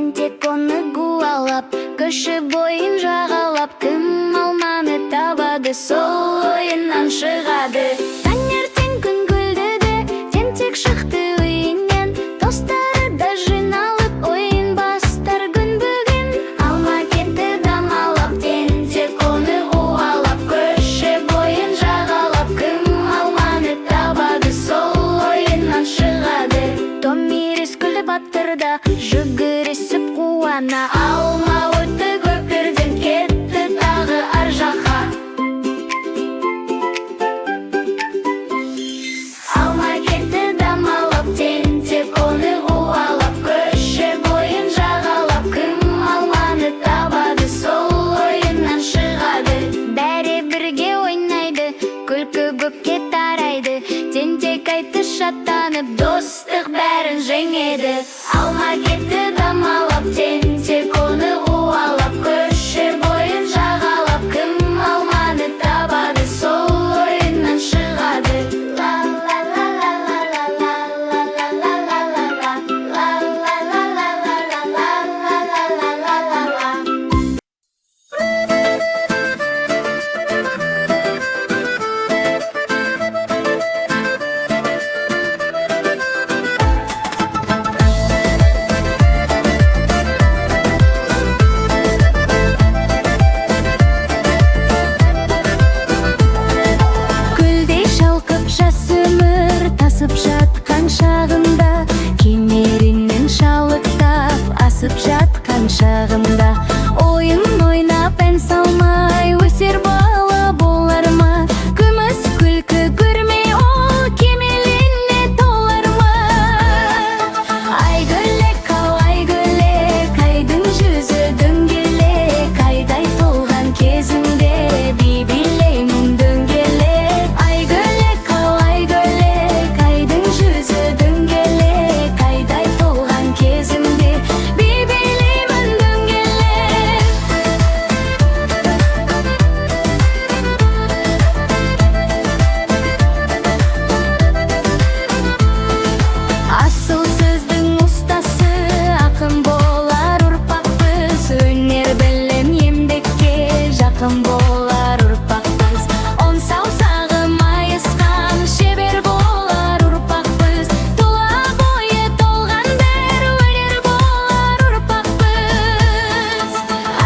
тентек оны гуалап, көші бойын жағалап, кім алманы табады, сол ойыннан шығады. Таңертең күн гүлдеді, тентек шықты үйінен, достары да жиналып, ойын бастар күн бүгін. Алма кетті дамалап, тентек оны гуалап, көші бойын жағалап, кім алманы табады, сол ойыннан шығады. Томирис күлді батырда, жүгірісіп қуана, алма өтті көпірден, кетті тағы ар жаққа. Алма кетті дамалап, тентек оны гуалап, көші бойын жағалап, кім алманы табады, сол ойыннан шығады. Бәрі бірге ойнайды, күлкі көкке тарайды, тентек айтты шаттанып, достық бәрін жеңеді. Алма кетті дамалап, тентек оны гуалап, көші бойын жағалап, кім алманы табады, сол ойыннан шығады. Гүлдей шалқып жас өмір тасып жатқан шағында, кемерінен шалықтап асып жатқан шағында, ойын ойнап ән салмай өсер бала болар ма? Күміс күлкі көрмей ол кемеліне толар ма? Айгөлек ау айгөлек, айдың жүзі дөңгелек, айдай толған кезінде би билеймін дөңгелек. Айгөлек ау айгөлек, айдың жүзі дөңгелек, айдай толған кезінде би билеймін дөңгелек. Асыл сөздің ұстасы, ақын болар ұрпақпыз, өнер білім еңбекке жақын болар ұрпақпыз. Он саусағы майысқан шебер болар ұрпақпыз, тұла бойы толған бір өнер болар ұрпақпыз.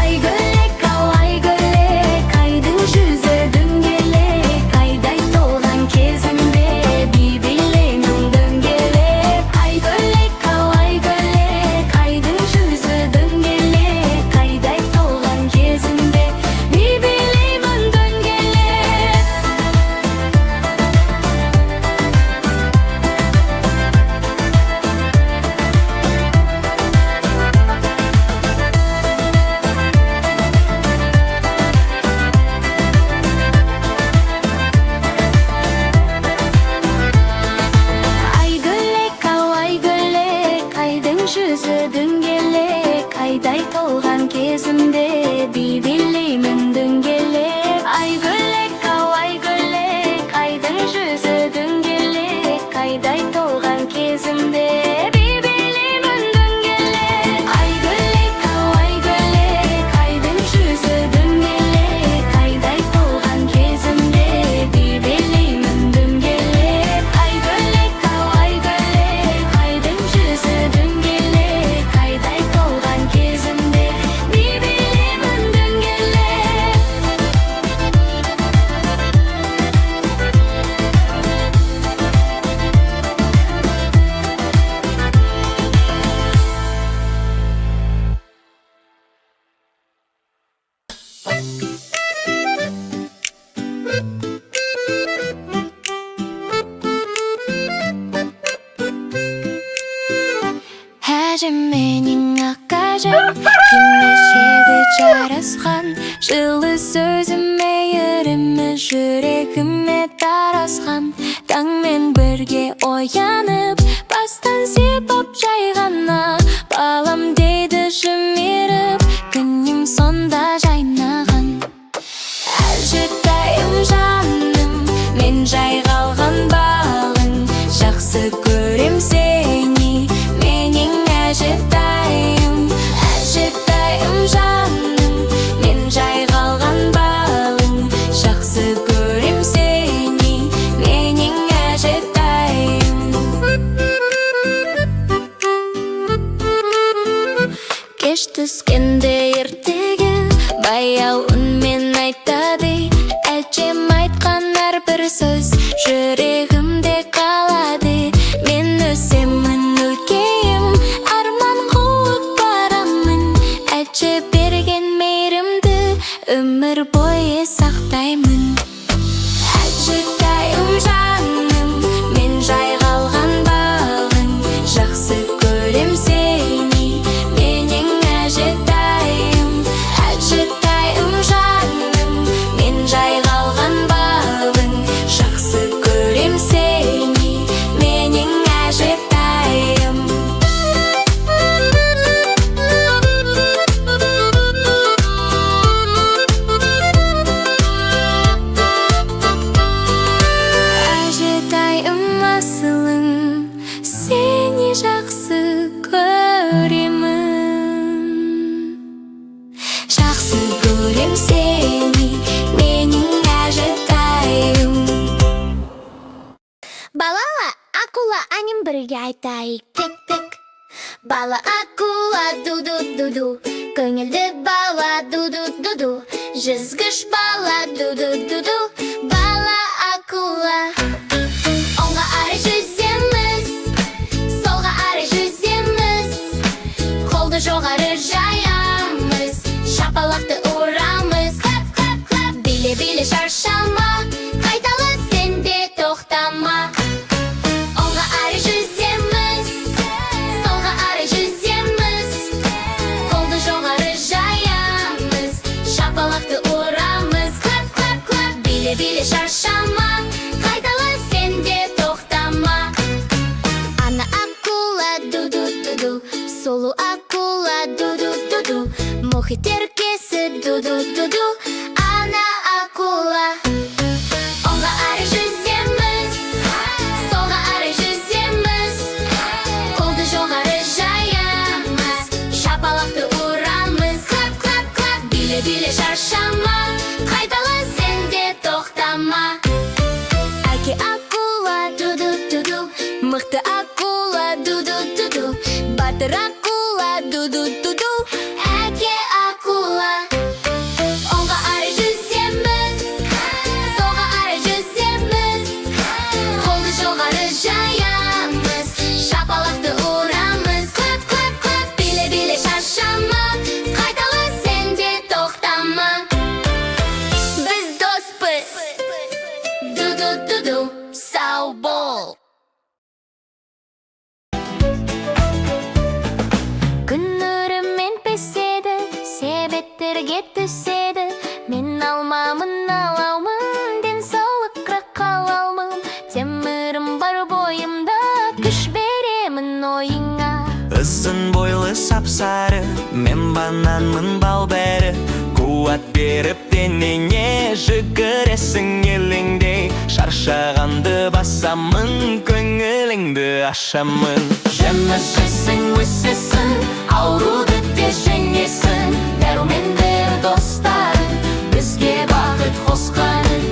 Айгөлек ау айгөлек, айдың жүзі дөңгелек, айдай толған кезімде би билеймін дөңгелек. Айгөлек ау айгөлек, айдың жүзі дөңгелек, айдай толған кезімде би билеймін дөңгелек. Айгөлек ау айгөлек, айдың жүзі дөңгелек, айдай толған кезімде би билеймін дөңгелек. Айгөлек ау айгөлек, айдың жүзі дөңгелек, айдай толған кезімде би билеймін дөңгелек. Айгөлек ау айгөлек, айдың жүзі дөңгелек, айдай толған кезімде би билеймін дөңгелек. Айгөлек ау айгөлек, айдың жүзі дөңгелек, айдай толған кезімде би билеймін дөңгелек. Әжем менің ақ әжем, кимешегі жарасқан, жылы сөзі мейірімі жүрегіме тарасқан. Таңмен бірге оянып, бастан сипап жайғана, балам дейді жымирып, күнім сонда жайнаған. Әжетайым жаным, мен жай қалған бағың, жақсы көрем сені, менің әжетайым. кеш түскенде ертегі баяу үнмен айтады. Әжем айтқан әрбір сөз жүрегімде қалады. Мен өсемін, үлкейім, арман қуып барамын. Әже берген мейірімді өмір бойы сақтаймын. Әжетайым жаным, мен жайғалған бағың, жақсы көрем сені, менің әжетайым. Әжетайым жаным, мен жайғалған бағың, жақсы көрем сені, менің әжетайым. Әжетайым асылың, сені жақсы көремін. Жақсы көрем сені, менің әжетайым. Балала, акула әнін бірге айтайық. Тек-тек. Бала акула ду-ду-ду-ду, көңілді бала ду-ду-ду-ду, жүзгіш бала ду-ду-ду-ду. Бала акула. Оңға ары жүземіз, солға ары жүземіз, қолды жоғары жаямыз, шапалақты ұрамыз. Клап-клап-клап, биле-биле шаршама, қайталы сен де тоқтама. Оңға ары жүземіз, солға ары жүземіз, қолды жоғары жаямыз, шапалақты ұрамыз. Клап-клап-клап, биле-биле шаршама, қайталы сен де тоқтама. Ана акула ду-ду-ду-ду, сұлу акула ду-ду-ду-ду, мұхит еркесі ду-ду-ду-ду. Ана акула. Оңға ары жүземіз, солға ары жүземіз, қолды жоғары жаямыз, шапалақты ұрамыз. Клап-клап-клап, биле-биле шаршама, қайталы сен де тоқтама. Әке акула ду-ду-ду-ду, мықты акула ду-ду-ду-ду, батыр акула ду-ду-ду-ду. Әке акула. Оңға ары жүземіз, солға ары жүземіз, қолды жоғары жаямыз, шапалақты ұрамыз. Клап-клап-клап, биле-биле шаршама, қайталы сен де тоқтама. Біз доспыз, ду-ду-ду-ду, сау бол. Күн нұрымен піседі, себеттерге түседі, мен алмамын, алаумын, денсаулыққа қалаумын. Темірім бар бойымда, күш беремін ойыңа. Ұзын бойлы сап-сары, мен бананмын бал-бәрі, қуат беріп денеңе жүгіресің еліңдей. Шаршағанды басамын, көңіліңді ашамын. Жеміз жесің, өсесің, ауруды де жеңесің. Дәрумендер достарың, бізге бақыт қосқаның.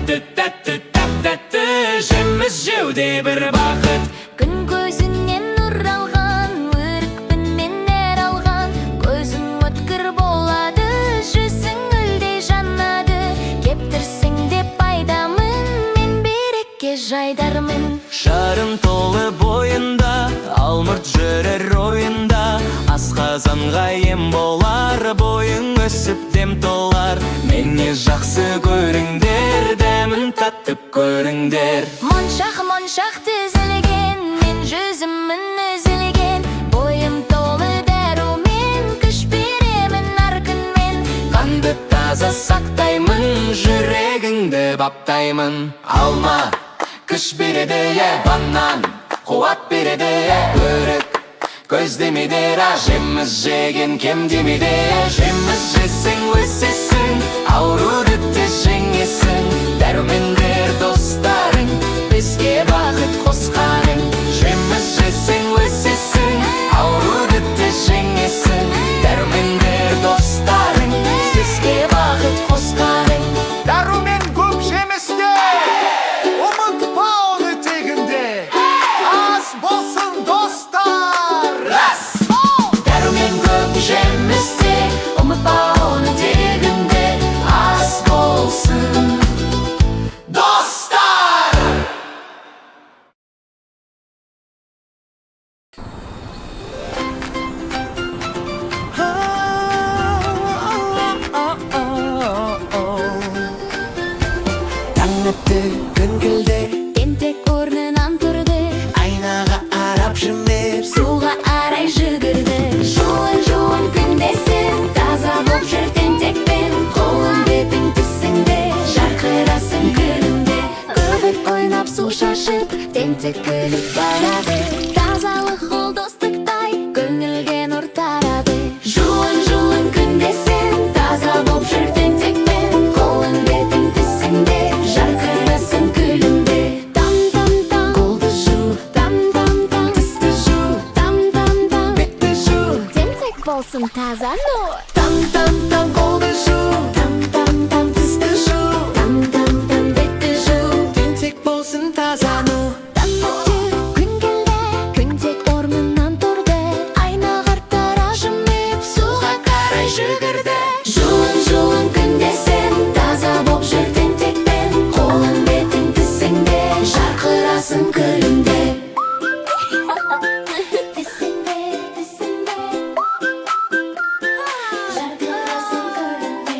Тәтті, тәп-тәтті, жеміз жеуде бір бақыт. Күн көзінен нұр алған, өрікпінмен нәр алған, көзің өткір болады, жүзің гүлдей жанады. Кептірсің деп пайдамын, мен береке жайдармын. Шарын толы бойында, алмұрт жүрер ойында, асқазанға ем болар, бойың өсіп дем толар. Мені жақсы көріңдер, дәмін таттып көріңдер. Моншақ тізілген, мен жүзімін үзілген, бойым толы дәрумен, күш беремін әр күнмен. Қанды таза сақтаймын, жүрегіңді баптаймын. Алма күш береді, банан қуат береді, өрік көз демейді, жеміз жеген кем демейді. Жеміз жесің, өсесің, ауруды де жеңесің. Дәрумендер достарың, бізге бақыт қосқаның. Жеміз жесің, өсесің, ауруды де жеңесің. Дәрумендер достарың, бізге бақыт қосқаның. Дәрумен көп жемісте, ұмытпа оны тегінде. Аз болсын достар. Дәрумен көп жемісте, Таң атты, күн күлді, Тентек орнынан тұрды, айнаға арап жымиып, суға арай жүгірді. Жуын күндесін, таза боп жүр тентекпен. Қолың бетің тісіңде, жарқырасың күлімде. Көбік ойнап су шашып, тентек күліп барады. Тазалық ол достықтай, көңілге нұр тарады. Жуын күндесін, таза боп жүр тентекпен. Қолың бетің тісіңде, жарқырасың күлімде. Там-там-там, қолды жу, там-там-там, тісті жу, там-там-там, бетті жу. Тентек болсын таза нұр. Там-там-там, қолды жу, там-там-там, тісті жу, там-там-там, бетті жу. тентек болсын таза нұр. Таң атты, күн келді, күндек орнынан тұрды. Айна қарттара жымиып, суға қарай жүгірді. Жуын күндесін, таза боп жүр тентекпен. Қолың бетің тісіңде, жарқырасың күлімде. Тісіңде, жарқырасың күлімде.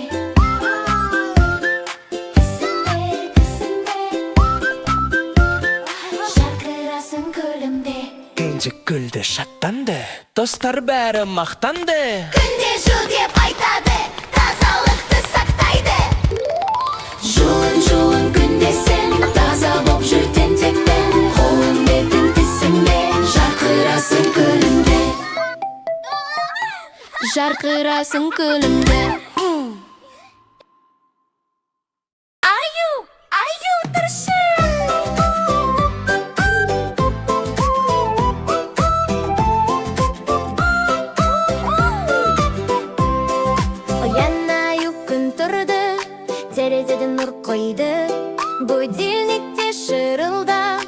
Жарқырасың күлімде. Тентек күлді, шаттанды, достар бәрі мақтанды. Күнде жу деп айтады, тазалықты сақтайды. Жуын күндесін, таза боп жүр тентекпен. Қолың бетің тісіңде, жарқырасың күлімде. Жарқырасың күлімде. Аю, тұршы. Оянаю, күн тұрды, терезеден нұр қойды. Будильникте шырылдап,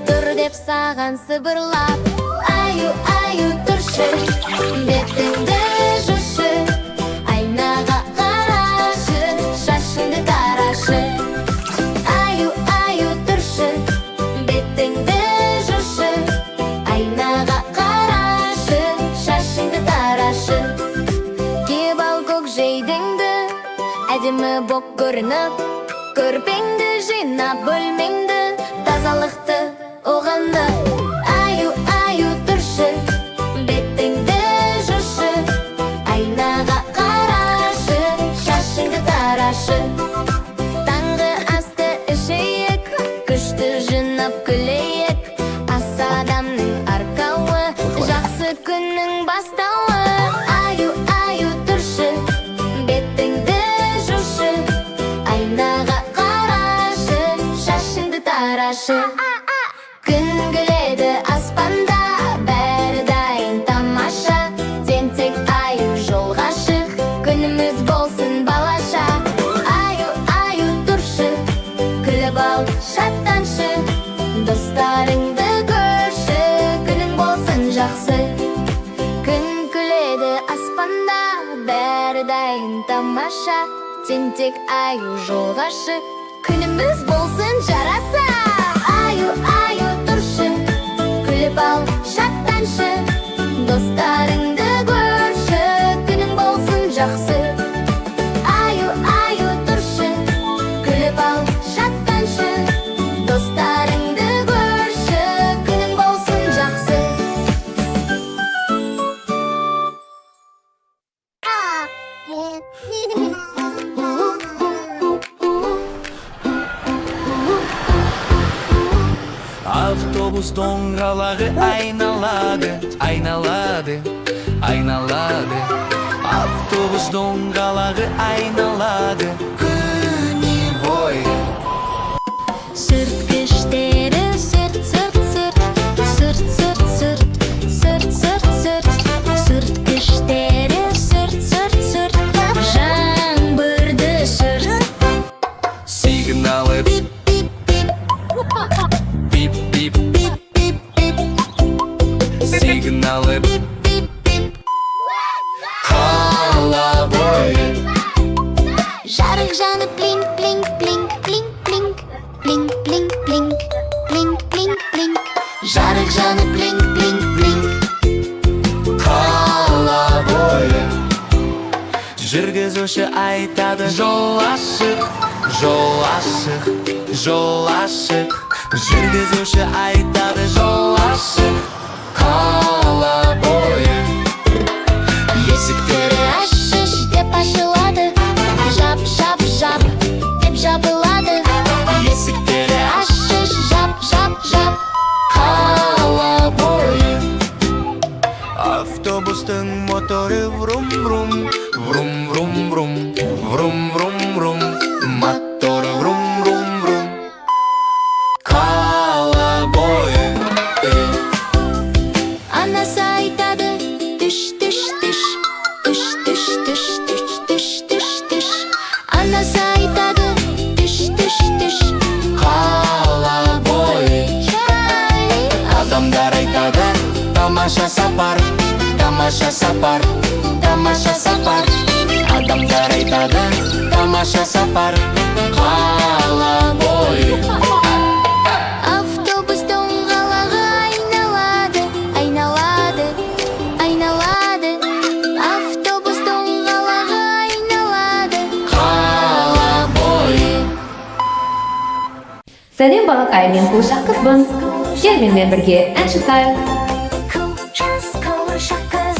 тұр деп саған сыбырлап. Аю, тұршы, бетіңді жушы, айнаға қарашы, шашыңды тарашы. Аю, тұршы, бетіңді жушы, айнаға қарашы, шашыңды тарашы. Кеп ал көкжейдіңді, әдемі боп көрініп, көрпеңді жинап бөлмеңді, тазалықты оғанды. Аю, тұршы, бетіңді жушы, айнаға қарашы, шашыңды тарашы. Таңғы асты ішейік, күшті жинап күлейік. Ас адамның арқауы, жақсы күннің бастауы. Аю, тұршы, бетіңді жушы, айнаға қарашы, шашыңды тарашы. Күн күледі аспанда, бәрі дайын тамаша. Тентек аю жолға шық, күніміз болсын балаша. Аю, тұршы, күліп ал, шаттаншы, достарыңды көрші, күнің болсын жақсы. Күн күледі аспанда, бәрі дайын тамаша. Тентек аю жолға шық, күніміз болсын жараса. Аю, тұршы, күліп ал, шаттаншы, достарыңды көрші, күнің болсын жақсы. Аю, тұршы, күліп ал, шаттаншы, достарыңды көрші, күнің болсын жақсы. Автобус доңғалағы айналады, айналады, айналады. Автобус доңғалағы айналады, күні бойы. Сүрткіштері сүрт, сүрткіштері сүрт, жаңбырды сүрт. Сигналы сигналы қала бойы. Жарық жанып блинк, блинк, блинк, блинк, блинк, блинк, блинк, блинк, блинк, блинк, блинк. Жарық жаны блинк блинк блинк. Қала бойы жүргізуші айтады: жол ашық, жол ашық, жол ашық. Жүргізуші айтады: жол ашық, қала бойы. Есіктері ашш деп ашылады, жап жап жап деп жабылады. Есіктері Ашш жап жап жап қала бойы. автобустың моторы врум врум, врум врум врум, врум врум врум, моторы врум врум врум. Қала бойы. Анасы айтады: түш түш түш, түш түш түш түш түш түш түш. Анасы айтады: түш түш түш. Қала бойы. Адамдар айтады: тамаша сапар, тамаша сапар, тамаша сапар. Адамдар айтады: тамаша сапар, қала бойы. Автобус доңғалағы айналады, айналады, айналады. Автобус доңғалағы айналады, Қала бойы. Сәлем балақай, мен қуыршақ қызбын. Кел менімен бірге ән шырқайық. қуыршақ қыз.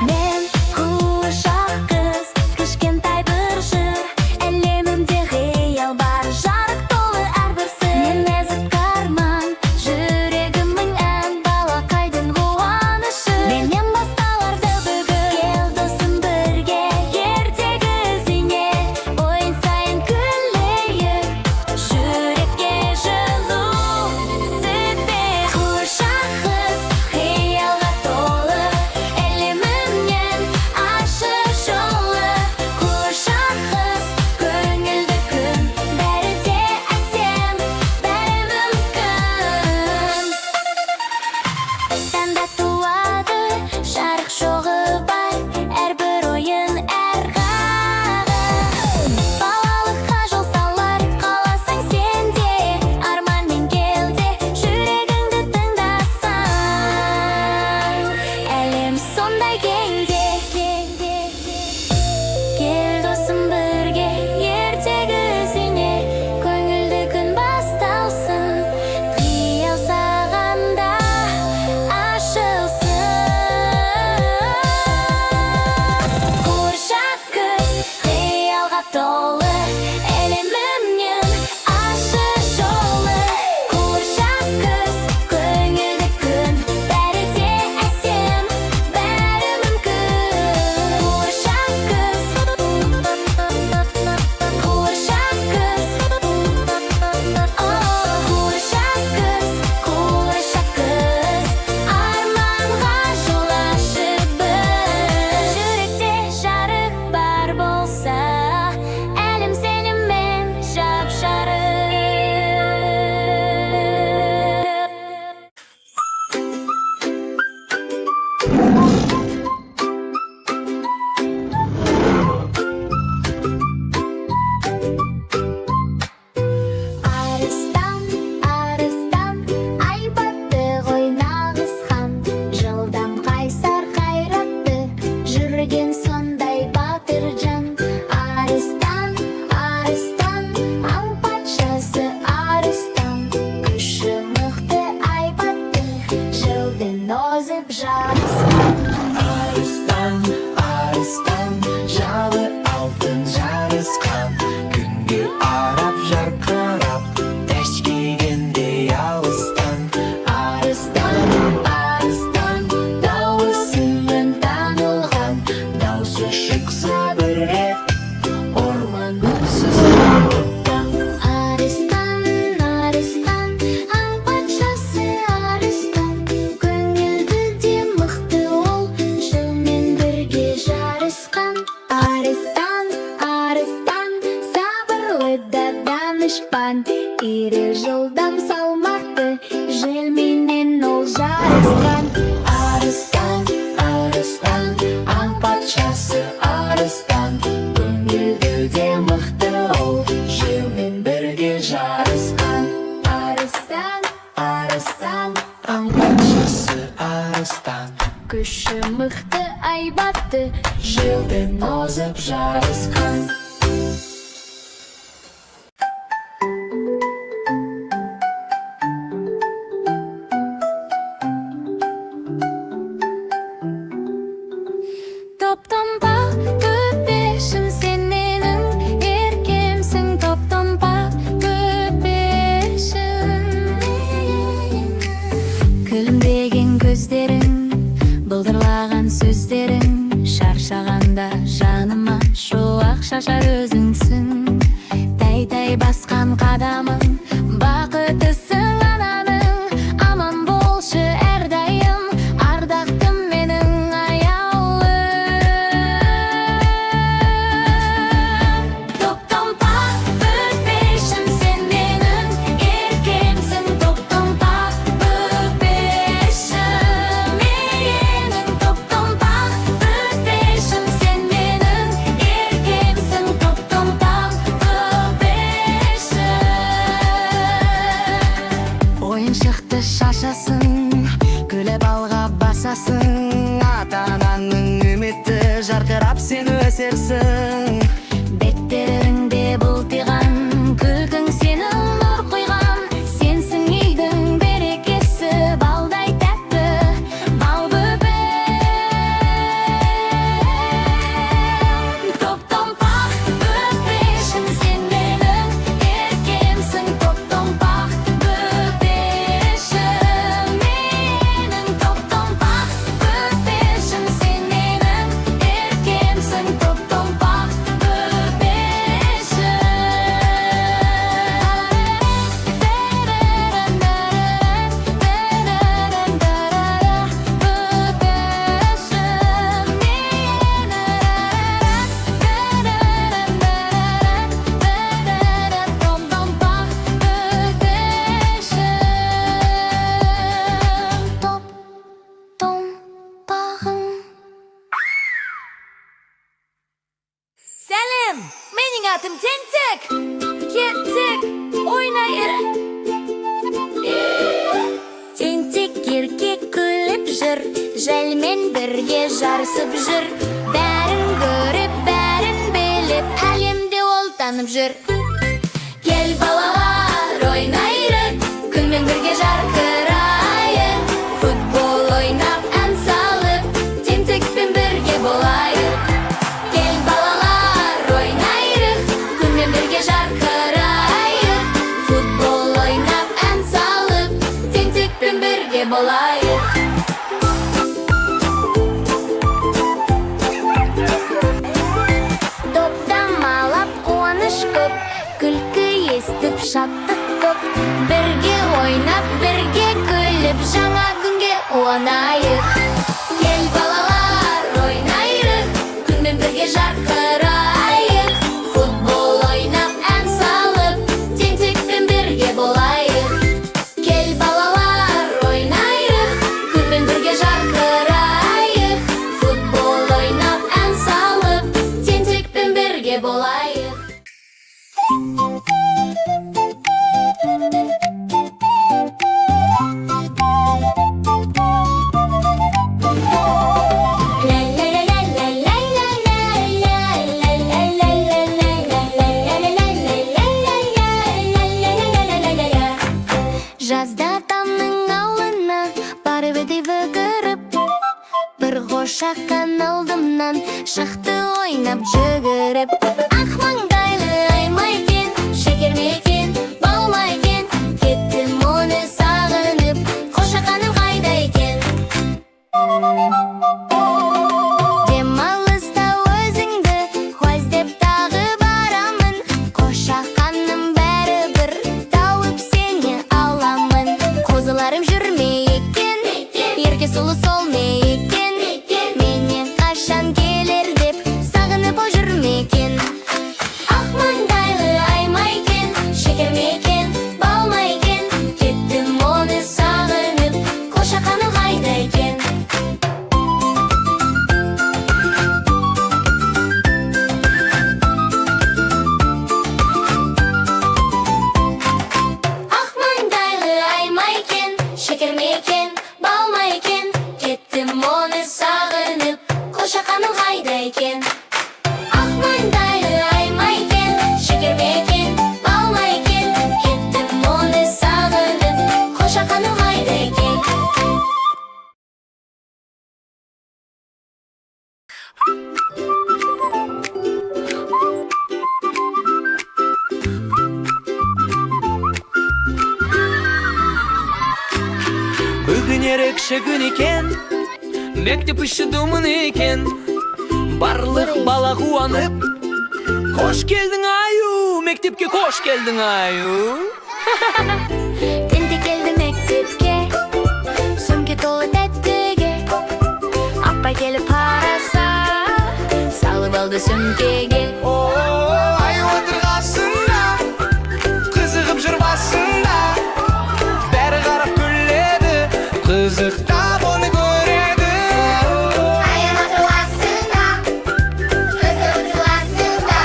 Мен қуыршақ қыз, кішкентай бір жыр. Әлемімде қиял бар, жарық толы әрбір сыр. Мен нәзік арман, жүрегімнің ән, балақайдың қуанышы. Менен басталарды бүгін, кел досым бірге, ертегі ізіне. Ойын сайын күлейік, жүрекке жылу сеппе. Қуыршақ қыз, қиялға толы, әлемімнен ашық жолы. Қуыршақ қыз, көңілді күн, бәрі де әсем, бәрі мүмкін. Таңда туады, жарық шоғы бар, әрбір ойын әр қағы. Балалыққа жол салар, қаласаң сен де, арманмен кел де, жүрегіңді тыңдасаң. Әлем сондай кеңде. Кел досым бірге, ертегі ізіне, көңілді күн басталсын, қиял сағанда ашылсын. Қуыршақ қыз, қиялға толы, әлемімнен ашық жолы. Қуыршақ қыз, көңілді күн, бәрі де әсем, бәрі мүмкін. Қуыршақ қыз, қуыршақ қыз, қуыршақ қыз, қуыршақ қыз, арманға жол ашып біз. Жүректе жарық бар болса, әлем сеніммен жап-жарық. Арыстан, арыстан, айбатты ғой нағыз хан. Жылдам қайсар қайратты, жүрген сондай батыр жан. Арыстан, арыстан, аң патшасы арыстан. Күші мықты айбатты, жылдың озып жарысқан. Арыстан, арыстан, жалы алтын жарысқан. Күнге арап жарқырап, тәшкегендей алыстан. Арыстан, арыстан, дауысымен танылған. Даусы шықса бір рет, Орман үнсіз қалыптан. Арыстан, арыстан, аң патшасы арыстан. Көңілді де мықты ол, жылмен бірге жарысқан. Арыстан, арыстан, сабырлы да данышпан. Ире жылдам салмақты, желменен ол жарысқан. арыстан, арыстан, аң патшасы арыстан. жарты, жылдын озып жарыскан. Топ-томпақ көпешім, сен менің еркемсің. Топ-томпақ көпешім. Күлімдеген көздерің, былдырлаған сөздерің, шаршағанда жаныма шуақ шашар өзіңсің. Тәй-тәй басқан қадамың, бақыттысың ананың. Аман болшы әрдайым, ардақтым менің аяулым. Топ-томпақ көпешім, сен менің еркемсің. Топ-томпақ көпешім менің. Топ-томпақ көпешім, сен менің еркемсің. Топ-томпақ көпешім. Ойыншықты шашасың, күліп алға басасың. Ата-ананың үміті жарқырап сен өсерсің. Беттеріңде бұлтиған күлкің сенің нұр құйған. Сенсің үйдің берекесі, балдай тәтті бал бөпем. Топ-томпақ көпешім, сен менің еркемсің. Топ-томпақ көпешім менің. Топ-томпақ көпешім, сен менің еркемсің. Топ-томпақ Сәлем, менің атым Тентек. Кеттік, ойнайық. Тентек еркек күліп жүр, жәлмен бірге жарысып жүр. Бәрін көріп, бәрін біліп, әлемде ол танып жүр. Кел балалар, ойнайық, күнмен бірге жарқырайық. Футбол ойнап, ән салып, тентекпен бірге болайық. Кел балалар, ойнайық, күнмен бірге жарқырайық. Футбол ойнап, ән салып, тентекпен бірге болайық. Топтамалап қуаныш көп, күлкі естіп шаттық көп. Бірге ойнап, бірге күліп, жаңа күнге қуанайық. Кел балалар, ойнайық, күнмен бірге жарқырайық. Футбол ойнап, ән салып, тентекпен бірге болайық. Кел балалар, ойнайық, күнмен бірге жарқырайық. Футбол ойнап, ән салып, тентекпен бірге болайық. Жазда тамның ауылына барып өтейбі көріп, бір қошаққан алдымнан шықты ойнап жүгіріп. Ақ ерекше күн екен, мектеп іші думын екен, барлық бала қуанып, қош келдің аю, мектепке қош келдің аю. Тентек келді мектепке, сөмке толы тәттіге, апай келіп қараса, салып алды сөмкеге. Аю отырғасында, қызығып жүр басында, бәрі қарап күледі, қызықтап оны көреді. Аю отырғасында, қызығып жыласында,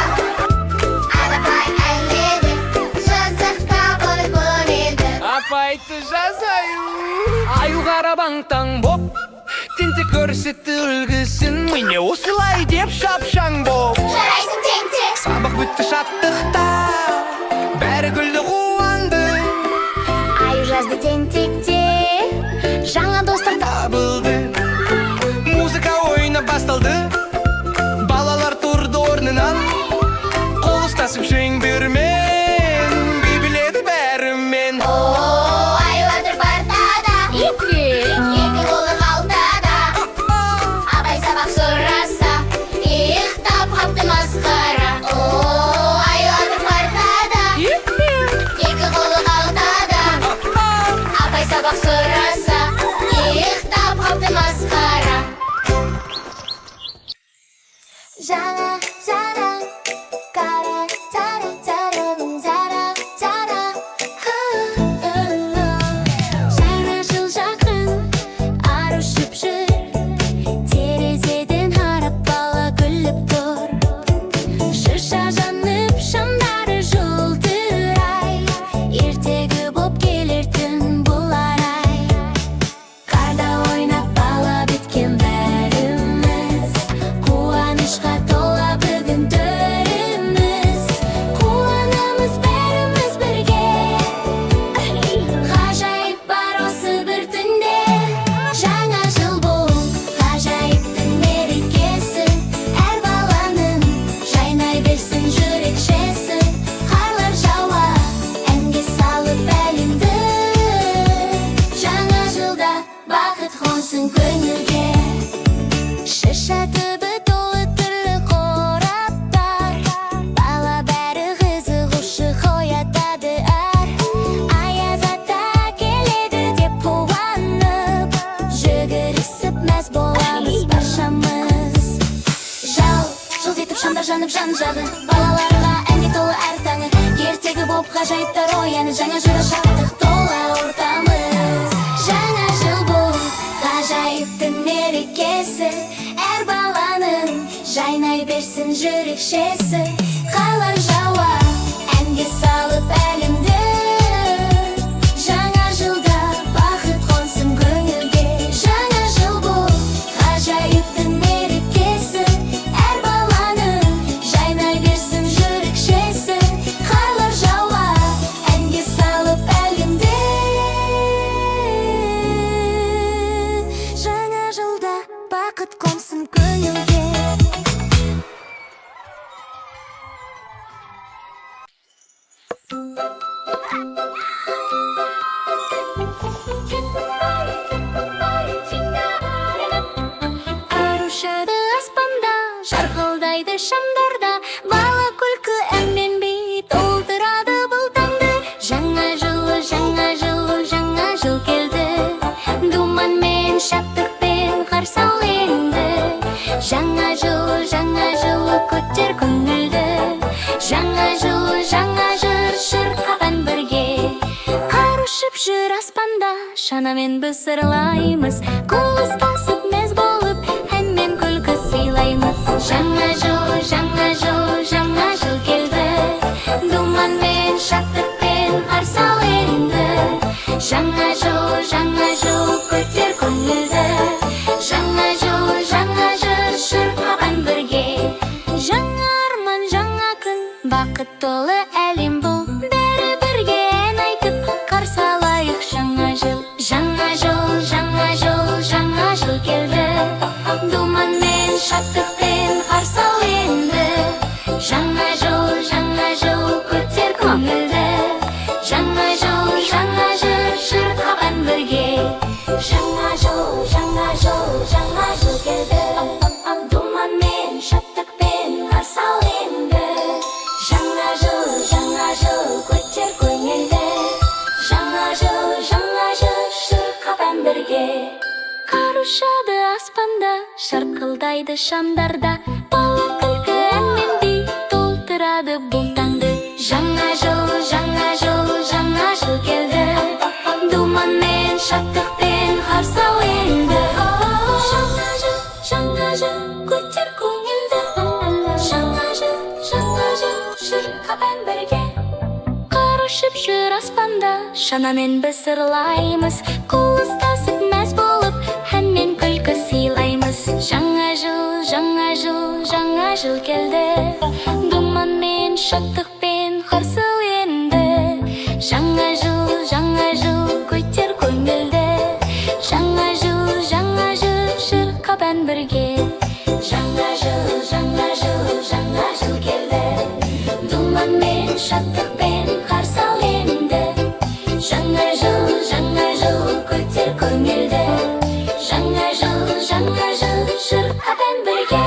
апай әйледі, қызықтап оны көреді. Апайды жазаю, аю қарабаңтаң боп, тентек көрсетті үлгісін, міне осылай деп шапшаң боп. Жарайсың тентек. Сабақ бітті шаттықта, бәрі күлді қуанды, Аю жазды тентекте, жаңа достар табылды. Музыка ойнап басталды, балалар тұрды орнынан, қол ұстасып шеңбермен, би біледі бәрімен. Аю отыр партада, екі қолы қалтада, апай сабақ сұраса, иықтап қапты масқара. Аю отыр партада, екі қолы қалтада, апай сабақ сұраса, иықтап қапты масқара. Жаңа жараң, қара тара тарағым зара зара. Жаңа жыл жақын, ар ұшып жүр, терезеден қарап бала күліп тұр. Шырша жанып, шамдары жылтырай, ертегі боп келер түн бұл арай. Қарда ойнап бала біткен бәріміз, қуанышқа тола бүгін төріміз. Қуанамыз бәріміз бірге, ғажайып бар осы бір түнде. Жаңа жыл бұл ғажайыптың мерекесі, әр баланың жайнай берсін жүрекшесі. Қарлар жауа, әнге салып әлемді, жаңа жылда бақыт қонсын көңілге. Шырша түбі толы түрлі қораптар, бала бәрі қызығушы қоятады әр. Аяз ата келеді деп қуанып, жүгірісіп мәз боламыз баршамыз. Жылдетіп шамдар жанып жан-жағы, балаларға әнге толы әр таңы, ертегі боп ғажайыптар ояны, жаңа жылда шаттық тола ортамыз. Жаңа жыл бұл ғажайыптың мерекесі, әр баланың жайнай берсін жүрекшесі. Қалар жауа, әнге салып әлемді, жаңа жылда бақыт қонсын көңілге. Жаңа жыл бұл ғажайыптың мерекесі, әр баланың жайнай берсін жүрекшесі. Қалар жауа, әнге салып әлемді, жаңа жылда бақыт қонсын көңілге. Ар ұшады аспанда, жарқылдайды шамдарда, бала күлкі әнмен би толтырады бұл таңды. Жаңа жыл, жаңа жыл, жаңа жыл келді, думанмен, шаттықпен қарсы ал енді. Жаңа жыл көтер көңілді, жаңа жыл жыр шырқаған бірге. Қар ұшып жүр аспанда, шанамен біз сырлаймыз, қол ұстасып мәз болып, әнмен күлкі сыйлаймыз. Жаңа жыл келді, думанмен, шаттықпен қарсы ал енді. Жаңа жыл көтер көңілді, жаңа жыл жыр шырқаған бірге. Жаңа арман, жаңа күн, бақыт толы әлем бұл, бәрі бірге ән айтып қарсы алайық жаңа жыл. Жаңа жыл келді, думанмен, шаттықпен қарсы ал енді. Жаңа жыл көтер көңілді, жаңа жыр шырқаған бірге. Жаңа ұшады аспанда, шарқылдайды шамдарда, бала күлкі әнмен би толтырады бұл таңды. Жаңа жыл, жаңа жыл, жаңа жыл келді, думанмен, шаттықпен қарсы ал енді. Жаңа жыл, көтер көңілді, жаңа жыл, жүр қабан бірге. Қар ұшып жүр аспанда, шанамен біз сырлаймыз, қолыстасып мәз болып, әнмен күлкі сыйлаймыз. Жаңа жыл, жаңа жыл, жаңа жыл келді, думанмен, шаттықпен қарсы ал енді. Жаңа жыл, көтер көңілді, жаңа жыл, жүр қабан бірге. Жаңа жыл, жаңа жыл келді, думанмен, шаттықпен қарсы ал енді. Жаңа жыл, көтер көңілді, жаңа жыл, жүр қабан бірге.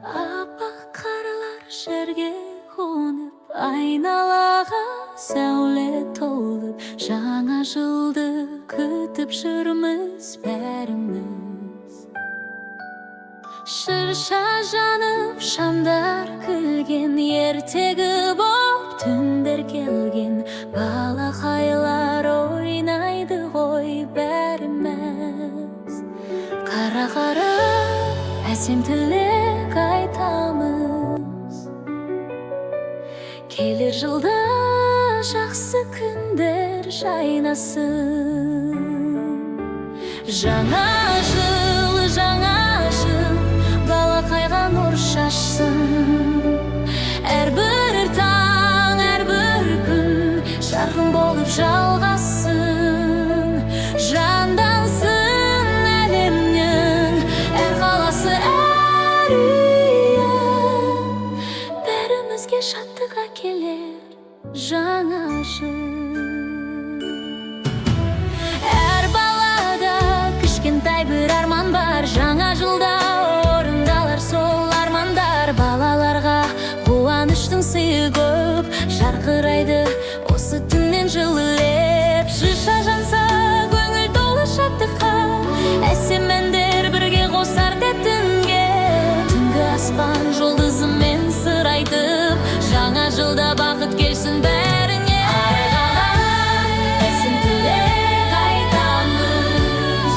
Аппақ қарлар жерге қонып, айналаға сәуле толып, жаңа жылды күтіп жүрміз бәріміз. Шырша жанып, шамдар күлген, ертегі боп түндер келген, балақайлар ойнайды ғой бәріміз. Қара әсем тілек айтамыз, келер жылда жақсы күндер жайнасын. Жаңа жыл, балақайға нұр шашсын. Әрбір таң, әрбір күн жарқын болып жалғасын. Жандансын әлемнің әр қаласы, әр үйі, бәрімізге шаттық әкелер жаңа жыл. Әр балада кішкентай бір арман бар, жаңа жылда орындалар сол армандар. Балаларға қуаныштың сыйы көп, жарқырайды осы түннен жылы леп. Шырша жанса көңіл толы шаттыққа, әсем әндер бірге қосар түнге. Түнгі аспан жұлдызымен сыр айтып, жаңа жылда бақыт келсін бәріңе. Әсем тілек айтамыз,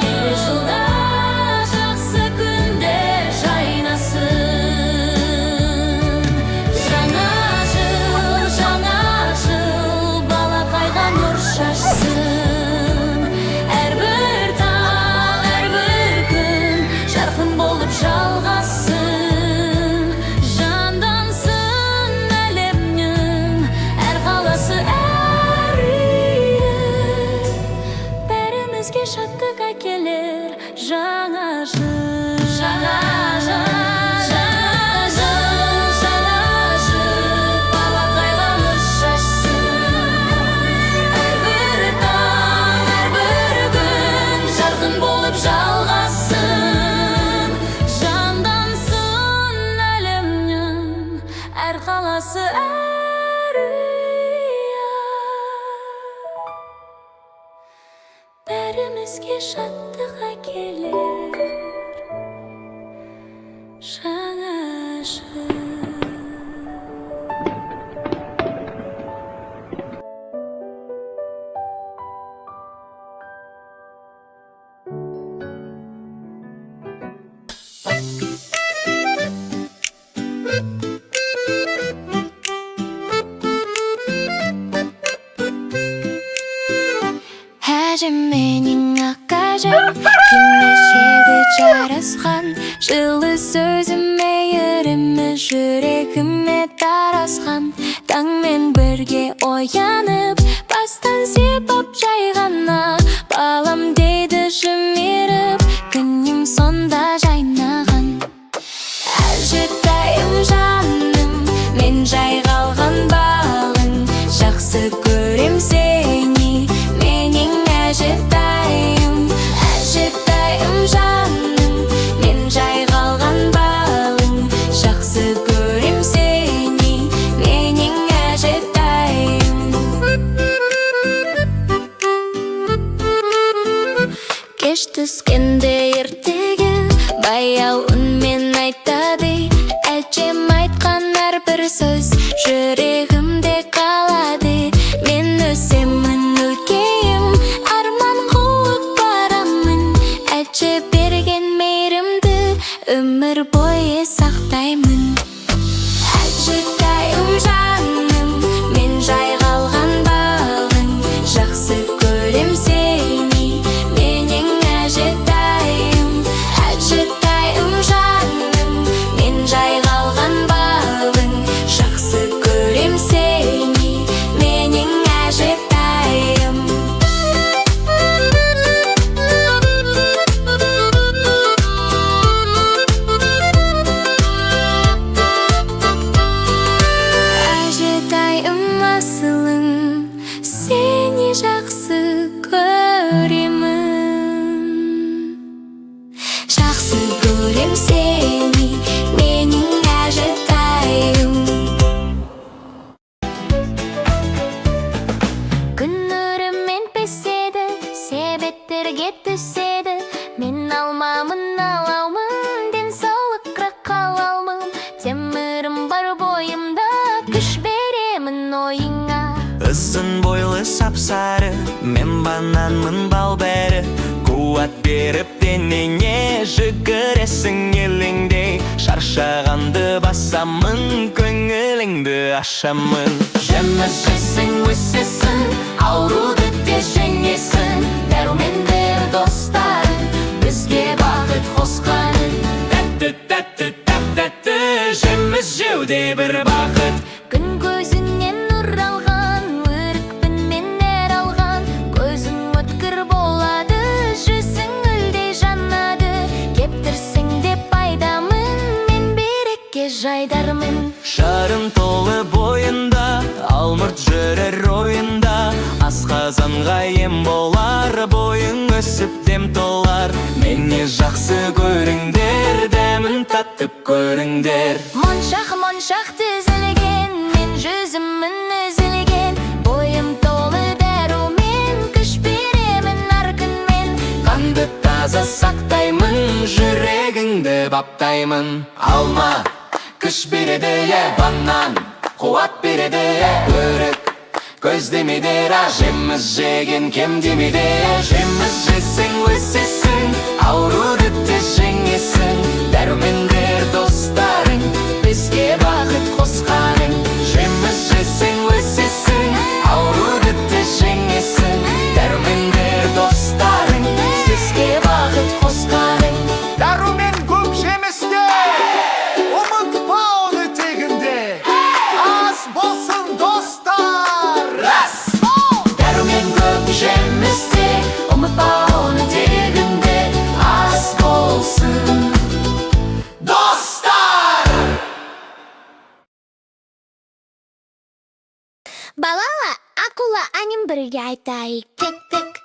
келер жылда жақсы күндер жайнасын. Жаңа жыл, балақайға нұр шашсын. Әрбір таң, әрбір күн жарқын болып жалғасын. Жандансын әлемнің әр қаласы, әр үйі, бәрімізге шаттық әкелер жаңа жыл. Жаңа жыл, балақайға нұр шашсын. Әрбір таң, әрбір күн жарқын болып жалғасын. Жандансын әлемнің әр қаласы, әр үйі, бәрімізге шаттық әкелер жаңа жыл. әжімменен аққажым, кимешегі жарасқан, жылы сөзі мейірімі жүрегіме тарасқан. Таңмен бірге оянып, бастан сипап жайғана, балам дейді жымирып, күнім сонда жайнаған. Әжетайым жаным, мен жай қалған бағың, жақсы көрем сені, менің әжетайым. Әжетайым жаным, мен жайғалған бағың, жақсы көрем сені, менің әжетайым. Әжетайым жаным, мен жайғалған бағың, жақсы көрем сені, менің әжетайым. Әжетайым асылың, сені жақсы көремін. Жақсы көрем сені, менің әжетайым. Күн нұрымен піседі, себеттерге түседі. Мен алмамын, алаумын, денсаулыққа қалаумын. Темірім бар бойымда, күш беремін ойыңа. Ызын бойлы сап-сары, мен бананмын бал-бәрі. Қуат беріп денеңе жүгіресің еліңдей. Шаршағанды басамын, көңіліңді ашамын. Жеміс жесің, өсесің, ауруды де жеңесің. Дәрумендер достарың, бізге бақыт қосқаның. Тәтті, тәтті, тәп-тәтті, жеміс жеуде бір бақыт. Күн көзінен нұр алған, өрікпінмен нәр алған. Көзің өткір болады, жүзің гүлдей жанады. Кептірсің деп пайдамын, мен берекке жайдармын. Шарым толы бойында, алмұрт жүрер ойында. Асқазанға ем болар, бойың өсіп дем толар. Мені жақсы көріңдер, дәмін таттып көріңдер. Моншақ тізілген, мен жүзімін үзілген. Бойым толы дәрумен, күш беремін әр күнмен. Қанды таза сақтаймын, жүрегіңді баптаймын. Алма, күш береді, банан, қуат береді. Өрік, көз демейді, жеміс жеген кем демейді. Жеміс жесің, өсесің, ауруды де жеңесің. Дәрумендер достарың, бізге бақыт қосқаның. Жеміс жесің, өсесің, ауруды де жеңесің. Дәрумендер достарың, бізге бақыт қосқаның. Дәрумен көп жемісте, ұмытпа оны тегінде. Аз болсын достар. Дәрумен көп жемісте, ұмытпа оны тегінде. Аз болсын достар. Балала, акула, анем бірге айтайық, тек-тек.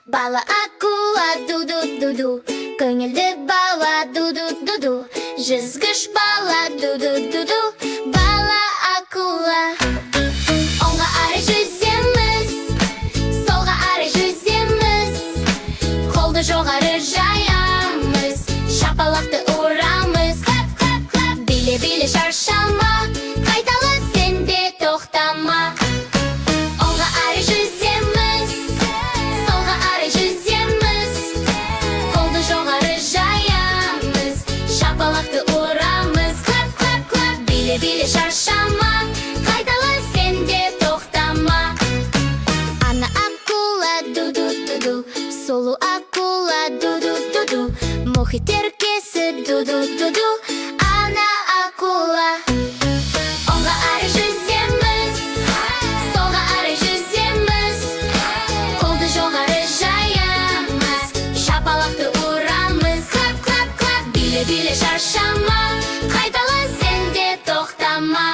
Бала акула, ду-ду-ду-ду, көңілді бала, ду-ду-ду-ду. Жүзгіш бала, ду-ду-ду-ду, бала акула. Оңға ары жүземіз, солға ары жүземіз. Қолды жоғары жаямыз, шапалақты ұрамыз. Клап-клап-клап, биле-биле шаршама, қайтала сен де тоқтама. Оңға ары жүземіз, солға ары жүземіз. Қолды жоғары жаямыз, шапалақты ұрамыз. Клап-клап-клап, биле-биле шаршама, қайтала сен де тоқтама. Ана акула, ду-ду-ду-ду, солу акула, ду-ду-ду-ду. Мұхит еркесі, ду-ду-ду-ду, ана акула. Оңға ары жүземіз, солға ары жүземіз. Қолды жоғары жаямыз, шапалақты ұрамыз. Клап-клап-клап, биле-биле шаршама, қайтала сен де тоқтама.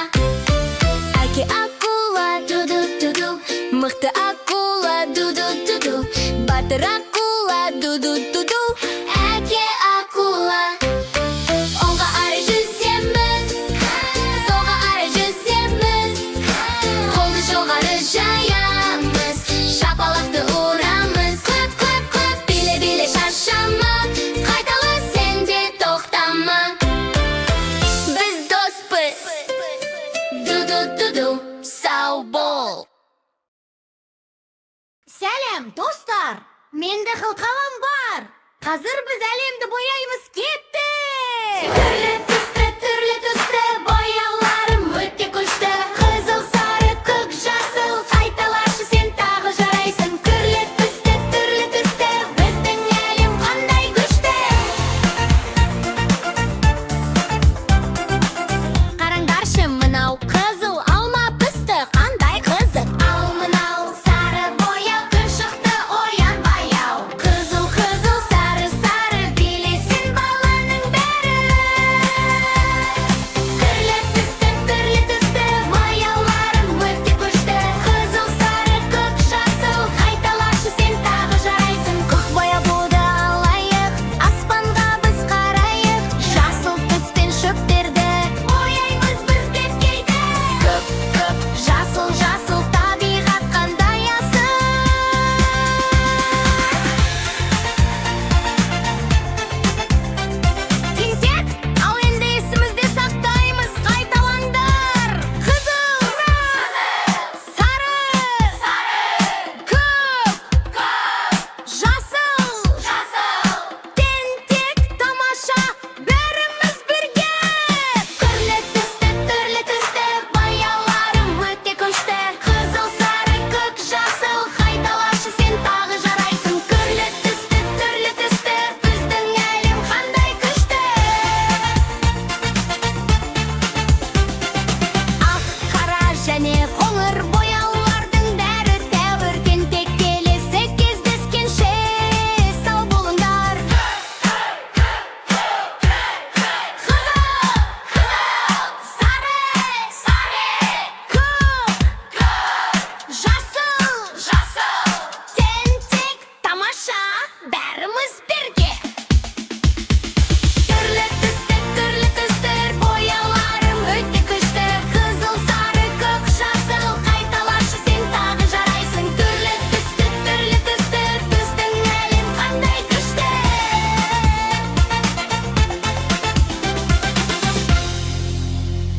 Әке акула, ду-ду-ду-ду, мықты акула, ду-ду-ду-ду. Батыр акула, ду-ду-ду-ду, әке акула. Оңға ары жүземіз, солға ары жүземіз. Қолды жоғары жаямыз, шапалақты ұрамыз. Клап-клап-клап, биле-биле шаршама, қайтала сен де тоқтама. Біз доспыз, ду-ду-ду-ду, сау бол. Сәлем, достар! Менде қылқалам бар. Қазір біз әлемді бояймыз, кеттік! Түрлі түсті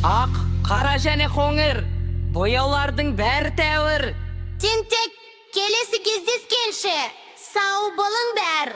ак, кара және коңыр. Бояулардың бәрі тәуір. Тентек, келесі кездескенше, сау болыңдар.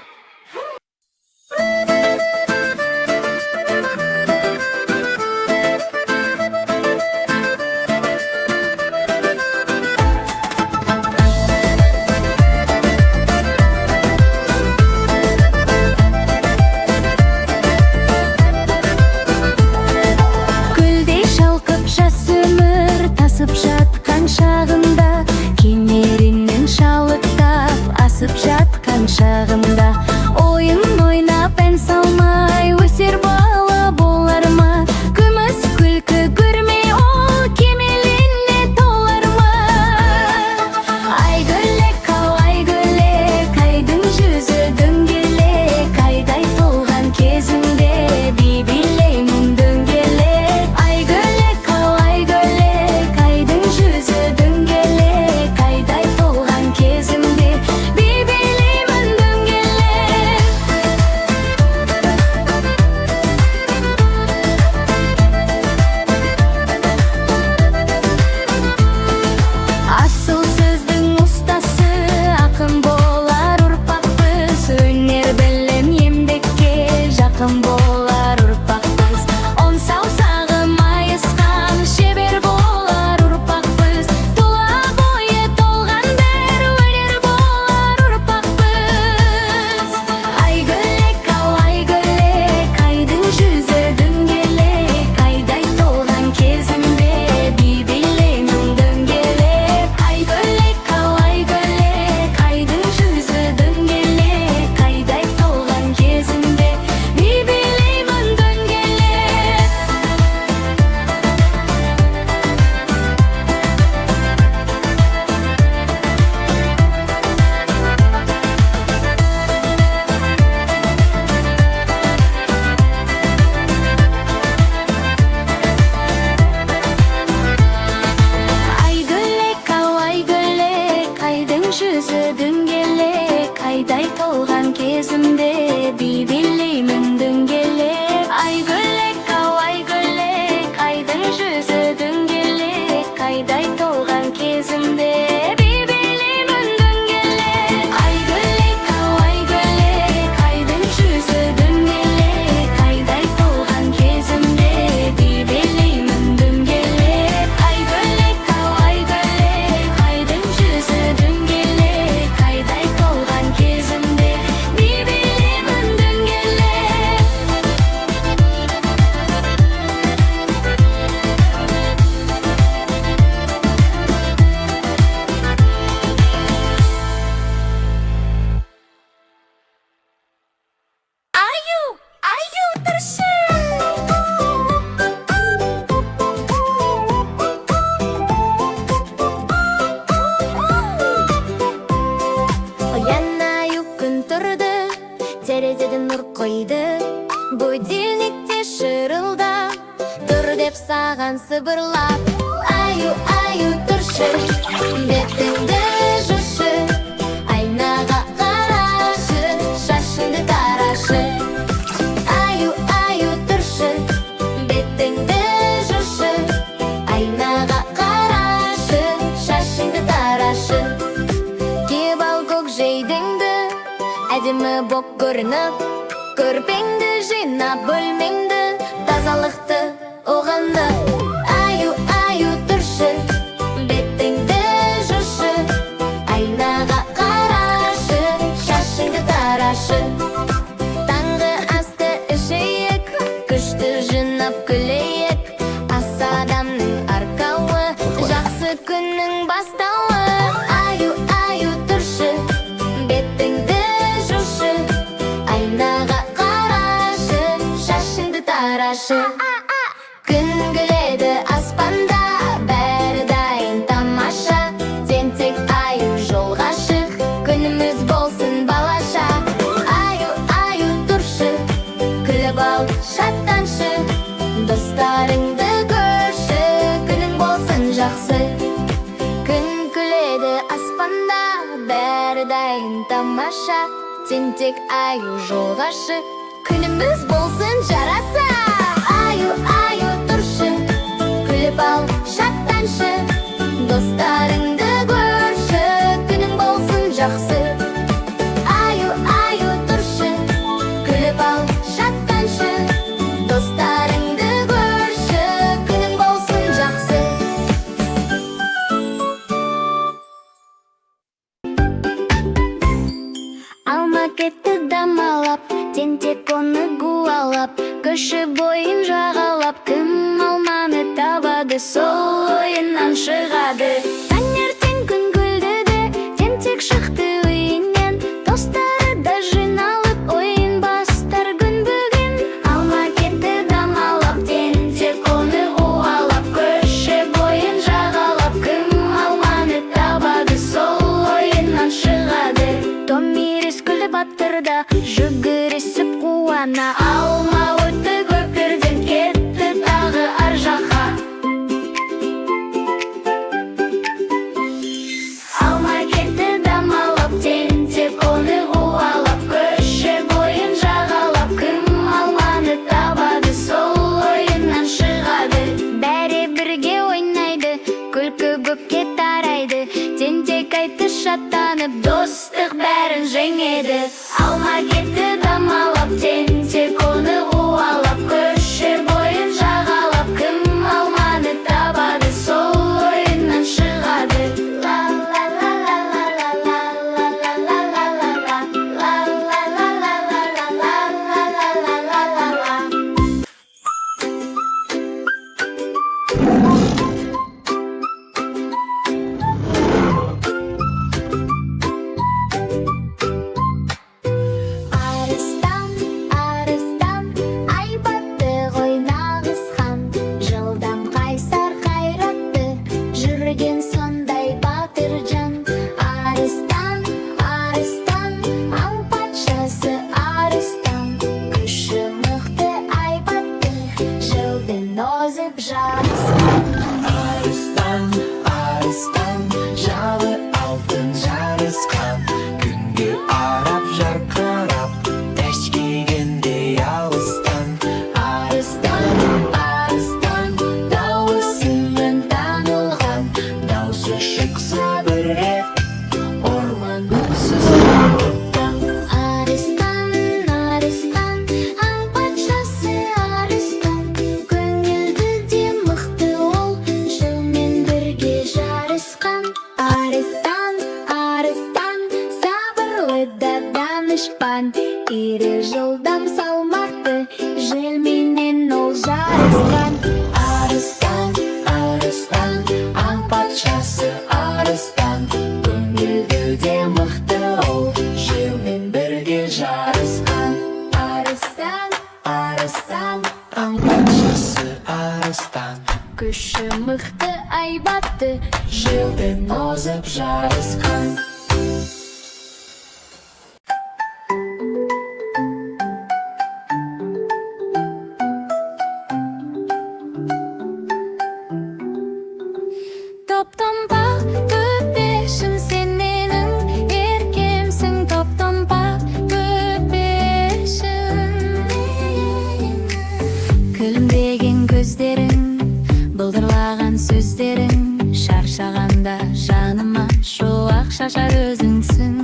Гүлдей шалқып жас өмір тасып жатқан шағында, кемерінен шалықтап асып жатқан шағында, ойын ойнап ән салмай өсер бала болар ма? Күміс күлкі көрмей ол кемеліне толар ма? Айгөлек ау айгөлек, айдың жүзі дөңгелек, айдай толған кезінде би билеймін дөңгелек. Айгөлек ау айгөлек, айдың жүзі дөңгелек, айдай толған кезінде би билеймін дөңгелек. Асыл сөздің ұстасы, ақын болар ұрпақпыз, өнер білім еңбекке жақын болар ұрпақпыз. Он саусағы майысқан шебер болар ұрпақпыз, тұла бойы толған бір өнер болар ұрпақпыз. Айгөлек ау айгөлек, айдың жүзі дөңгелек, айдай толған кезімде би билеймін дөңгелек. Айгөлек ау айгөлек, айдың жүзі дөңгелек, айдай толған кезімде би билеймін дөңгелек. Айгөлек ау айгөлек, айдың жүзі дөңгелек, айдай толған кезімде би билеймін дөңгелек. Айгөлек ау айгөлек, айдың жүзі дөңгелек, айдай толған кезімде би билеймін дөңгелек. Айгөлек ау айгөлек, айдың жүзі дөңгелек, айдай толған кезімде би билеймін дөңгелек. Айгөлек ау айгөлек, айдың жүзі дөңгелек, айдай толған кезімде би билеймін дөңгелек. Аю, тұршы! Оянаю күн тұрды, терезеден нұр қойды, будильникте шырылдап, тұр деп саған сыбырлап. Аю, тұршы, бетіңді жушы, айнаға қарашы, шашыңды тарашы. Аю, тұршы, бетіңді жушы, айнаға қарашы, шашыңды тарашы. Кеп ал көкжейдіңді, әдемі боп көрініп, көрпеңді жинап бөлмеңді, тазалықты оғанып. Аю, тұршы, бетіңді жушы, айнаға қарашы, шашыңды тарашы. Таңғы асты ішейік, күшті жинап күлейік, ас адамның арқауы, жақсы күннің бастауы. Аю, тұршы, бетіңді жушы, айнаға қарашы, шашыңды тарашы. Күн күледі аспанда, бәрі дайын тамаша, тентек аю жолға шық, күніміз болсын балаша. Аю, тұршы, күліп ал, шаттаншы, достарыңды көрші, күнің болсын жақсы. Күн күледі аспанда, бәрі дайын тамаша, тентек аю жолға шық, күніміз болсын жараса. Аю, тұршы, табады, сол ойынан шығады. Таңертең күн гүлдеді, тентек шықты үйінен, достары да жиналып ойын бастар күн бүгін. Алма кетті дамалап, тентек оны қуалап, көше бойын жағалап, кім алманы табады, сол ойынан шығады. Томирис күліп аттырда, жүгірісіп қуана, алма өтті көпірден, кетті тағы ар жаққа. Алма кетті дамалап, тентек оны қуалап, көше бойын жағалап, кім алманы табады, сол ойынан шығады. Бәрі бірге ойнайды, күлкі көпке тарайды, тентек айтты шаттанып, достық бәрін жеңеді. Алма кетті дамалап, тентек оны қуалап, көше бойын жағалап, кім алманы табады, сол ойынан шығады. Арыстан, арыстан, айбатты ғой нағыз хан, жылдам қайсар қайратты, жүрген сондай батыр жан. Арыстан, арыстан, аң патшасы арыстан, күші мықты айбатты, жылдың озып жарысқан. Арыстан, арыстан, жалы алтын жарысқан, күнге арап жарқырап, дәш келгендей алыстан. Арыстан, арыстан, дауысымен танылған, Даусы шықса бір рет, орман үнсіз қалыпта. Арыстан, арыстан, аң патшасы арыстан, көңілді де мықты ол, жылмен бірге жарысқан. Арыстан, арыстан, сабырлы да данышпан, ири жылдам салмақты, желменен ол жарысқан. арыстан, арыстан, аң патшасы арыстан, көңілді де мықты ол, желмен бірге жарысқан. Арыстан, Арыстан, аң патшасы арыстан, күші мықты айбатты, желден озып жарысқан. топ-томпақ көпешім, сен менің еркемсің, топ-томпақ көпешім. Күлімдеген көздерің, былдырлаған сөздерің, шаршағанда жаныма шуақ шашар өзіңсің.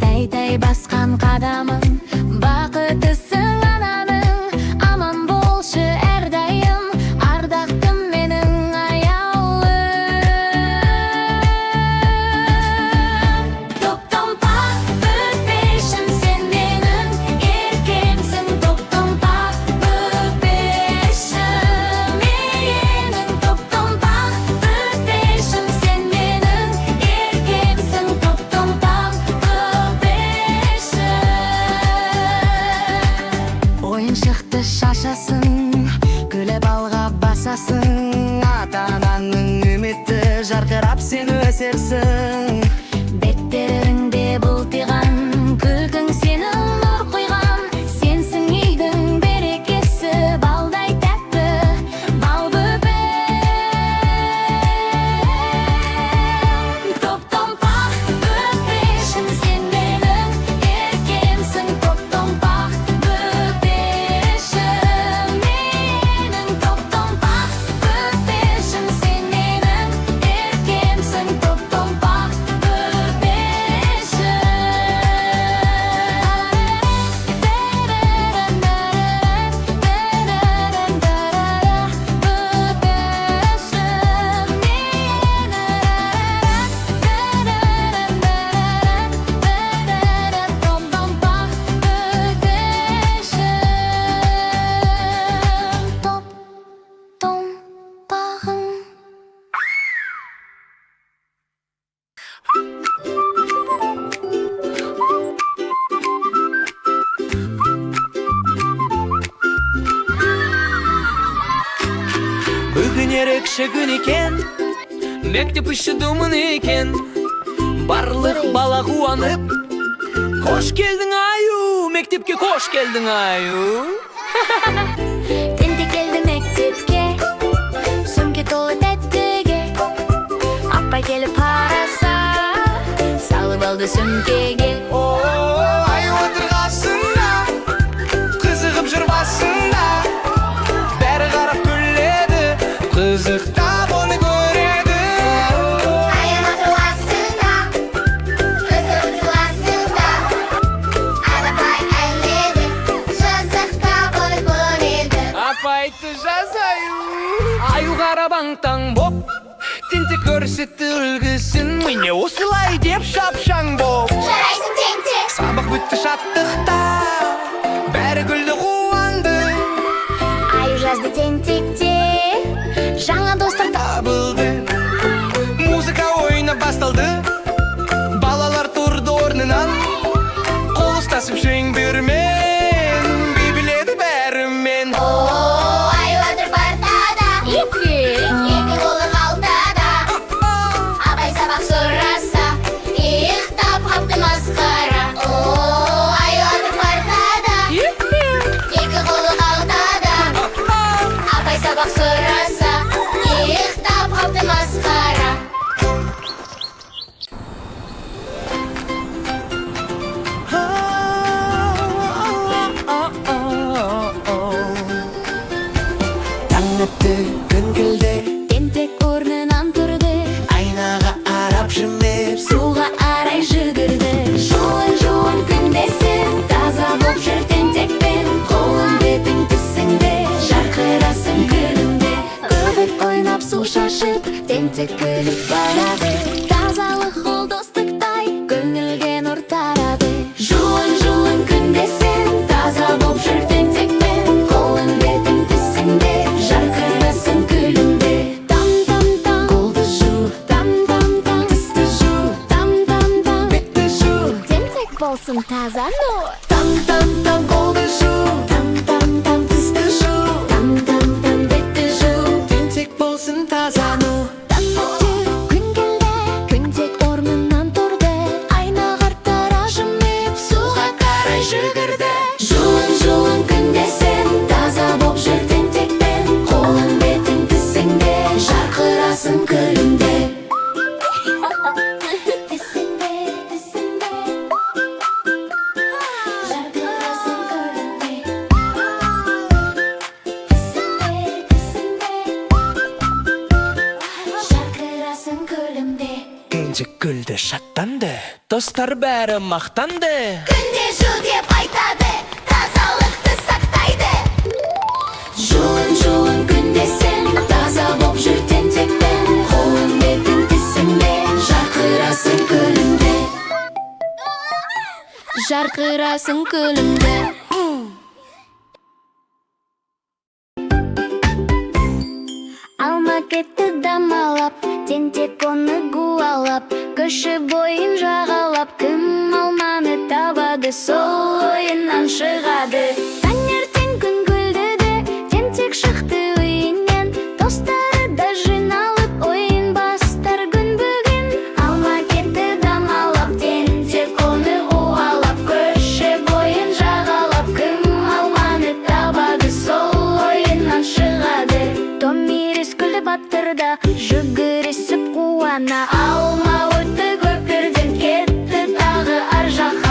Тәй-тәй басқан қадамың, бақыттысың ананың, аман болшы әрдайым, ардақтым менің аяулым. Топ-томпақ көпешім, сен менің еркемсің, топ-томпақ көпешім. Менің топ-томпақ көпешім, сен менің еркемсің, топ-томпақ көпешім. Ойыншықты шашасың, күліп алға басасың, ата-ананың үміті жарқырап сен өсерсің. Беттеріңде бұлтиған, күлкің сенің нұр құйған, сенсің үйдің берекесі, балдай тәтті, бал бөпем. Топ-томпақ көпешім, сен менің еркемсің, топ-томпақ көпешім. Менің топ-томпақ көпешім, сен менің еркемсің, топ-томпақ Бүгін ерекше күн екен, мектеп іші думын екен. Барлық бала қуанып, қош келдің аю, мектепке қош келдің аю. Тентек келді мектепке, сөмке толы тәттіге. Апай келіп қараса, салып алды сөмкеге. Ай отырғасында, қызығып жүр басында. Бәрі қарап күледі, қызықтап оны көреді. Айым отырғасында, қызығып жыласында. Апай әлдеді, жазықтап оны көреді. Апайды жазаю, аю қарабаңтаң боп, тентек көрсетті үлгісін. Міне осылай деп шапшаң боп. Жарайсың тентек. Сабақ бітті шаттықта, бәрі күлді қуанды. Аю жазды тентекте, жаңа достар Табылды, музыка ойына басталды. Балалар тұрды орнынан, қол ұстасып шеңбермен, би біледі бәрімен. Аю отыр партада, екі қолы қалтада. Апай сабақ сұраса, иықтап қапты масқара. Аю отыр партада, екі қолы қалтада. Апай сабақ сұраса, иықтап қапты масқара. Таң өтті, күн келді, тентек орнынан тұрды, айнаға арап жымиып, суға арай жүгірді. Жуын күндесің, таза боп жүр тентекпен. Қолың бетің тісіңде, жарқырасың күлімде. Көбік ойнап су шашып, тентек күліп барады. Тазалық ол достықтай, көңілге нұр тарады. Жуын күндесің, таза боп жүр тентекпен. Қолың бетің тісіңде, жарқырасың күлімде. Там, қолды жу, там, тісті жу, там, бетті жу. Тентек болсын таза нұр. Там, қолды жу, там, тісті жу, там, бетті жу. тентек болсын таза ну. Күн келді, күнтек орнынан тұрды, айна қарттара жымиып, суға қарай жүгірді. Жуын күндесің, таза боп жүр тентекпен. Қолың бетің тісіңде, жарқырасың күлімде. Тісіңде, жарқырасың күлімде. Жарқырасың күлімде. Тентек күлді, шаттанды, достар бәрі мақтанды. Күнде жу деп айтады, тазалықты сақтайды. Жуын күндесің, таза боп жүр тентекпен. Қолың бетің тісіңде, жарқырасың күлімде. Жарқырасың күлімде. Алма кетті дамалап, тентек оны гуалап, көші бойын жағалап, кім алманы табады, сол ойынан шығады. Таңертең күн күлді, тентек шықты үйінен, достары да жиналып, ойын бастар күн бүгін. Алма кетті дамалап, тентек оны гуалап, көші бойын жағалап, кім алманы табады, сол ойынан шығады. Томирис күлді батырда, жүгірісіп қуана, алма өтті көпірден, кетті тағы ар жаққа.